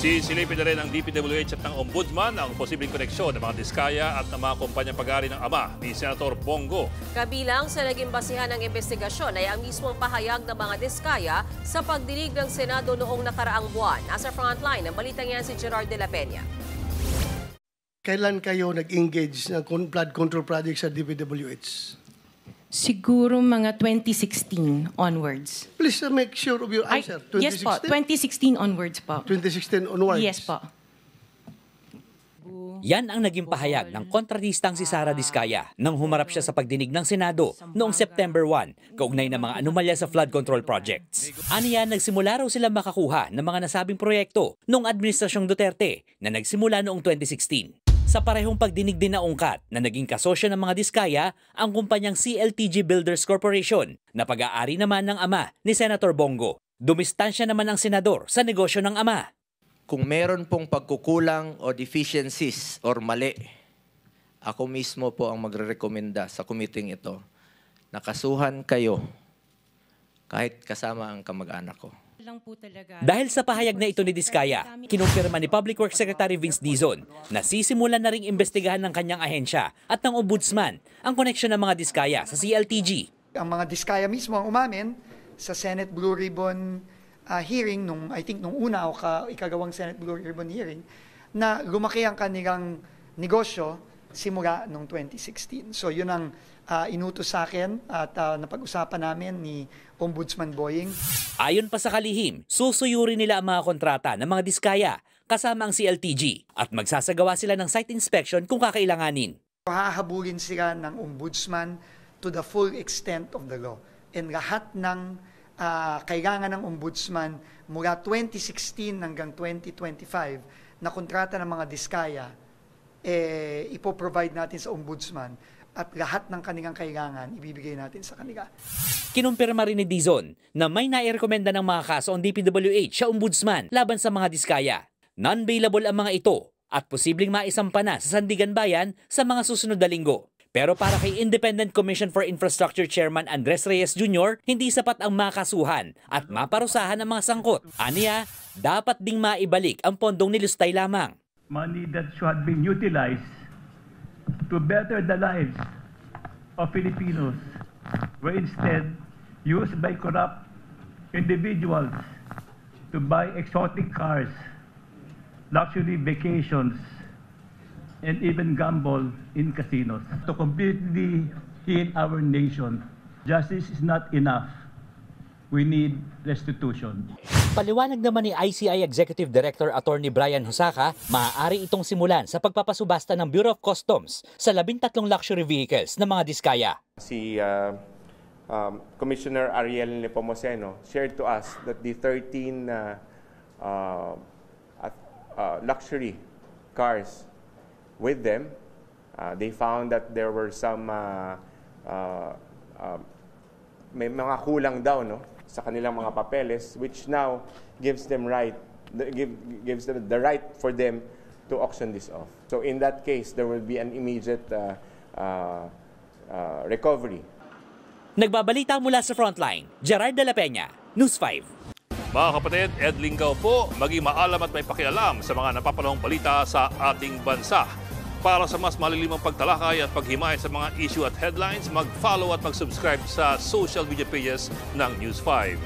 Sisilipin na rin ng DPWH at ng Ombudsman ang posibleng koneksyon ng mga diskaya at ng mga kumpanyang pag-aari ng ama ni Senator Bongo. Kabilang sa naging basihan ng investigasyon ay ang mismong pahayag ng mga diskaya sa pagdinig ng Senado noong nakaraang buwan. Nasa frontline ng balitang yan si Gerard de la Peña. Kailan kayo nag-engage ng flood control project sa DPWH? Siguro mga 2016 onwards. Please make sure of your answer. Yes po, 2016 onwards po. 2016 onwards? Yes po. Yan ang naging pahayag ng kontratistang si Sara Diskaya nang humarap siya sa pagdinig ng Senado noong September 1, kaugnay ng mga anomalya sa flood control projects. Aniya, nagsimula raw sila makakuha ng mga nasabing proyekto noong Administrasyong Duterte na nagsimula noong 2016. Sa parehong pagdinig din naungkat na naging kasosyo ng mga diskaya ang kumpanyang CLTG Builders Corporation na pag-aari naman ng ama ni Senator Bongo. Dumistansya naman ang senador sa negosyo ng ama. Kung meron pong pagkukulang o deficiencies or mali, ako mismo po ang magre-rekomenda sa committee ito na kasuhan kayo kahit kasama ang kamag-anak ko. Dahil sa pahayag na ito ni Diskaya, kinumpirma ni Public Works Secretary Vince Dizon na sisimulan na ring imbestigahan ng kanyang ahensya at ng Ombudsman ang koneksyon ng mga diskaya sa CLTG. Ang mga diskaya mismo ang umamin sa Senate Blue Ribbon hearing, I think nung una o ikagawang Senate Blue Ribbon hearing, na lumaki ang kanilang negosyo simula noong 2016. So yun ang inutos sa akin at napag-usapan namin ni Ombudsman Boying. Ayon pa sa kalihim, susuyurin nila ang mga kontrata ng mga diskaya kasama ang CLTG at magsasagawa sila ng site inspection kung kakailanganin. Hahabulin sila ng Ombudsman to the full extent of the law. And lahat ng kailangan ng Ombudsman mula 2016 hanggang 2025 na kontrata ng mga diskaya, ipoprovide natin sa Ombudsman at lahat ng kanilang kailangan ibibigay natin sa kanila. Kinumpirma rin ni Dizon na may nairekomenda ng mga kaso ang DPWH sa Ombudsman laban sa mga diskaya. Non-bailable ang mga ito at posibleng maisampa na sa Sandigan Bayan sa mga susunod na linggo. Pero para kay Independent Commission for Infrastructure Chairman Andres Reyes Jr., hindi sapat ang makasuhan at maparusahan ang mga sangkot. Aniya, dapat ding maibalik ang pondong nilustay lamang. Money that should have been utilized to better the lives of Filipinos were instead used by corrupt individuals to buy exotic cars, luxury vacations, and even gamble in casinos. To completely heal our nation, justice is not enough. We need restitution. Paliwanag naman ni ICI Executive Director Attorney Brian Hosaka, maaari itong simulan sa pagpapasubasta ng Bureau of Customs sa 13 luxury vehicles ng mga diskaya. Si Commissioner Ariel Nepomuceno shared to us that the 13 luxury cars with them, they found that there were some may mga kulang daw sa kanilang mga papeles, which now gives them gives them the right for them to auction this off. So in that case, there will be an immediate recovery. Nagbabalita mula sa Frontline, Gerard de la Peña, News 5. Mga kapatid, Ed Lingaw po, maging maalam at may pakialam sa mga napapanahong balita sa ating bansa. Para sa mas malilimang pagtalakay at paghimay sa mga issue at headlines, mag-follow at mag-subscribe sa social media pages ng News 5.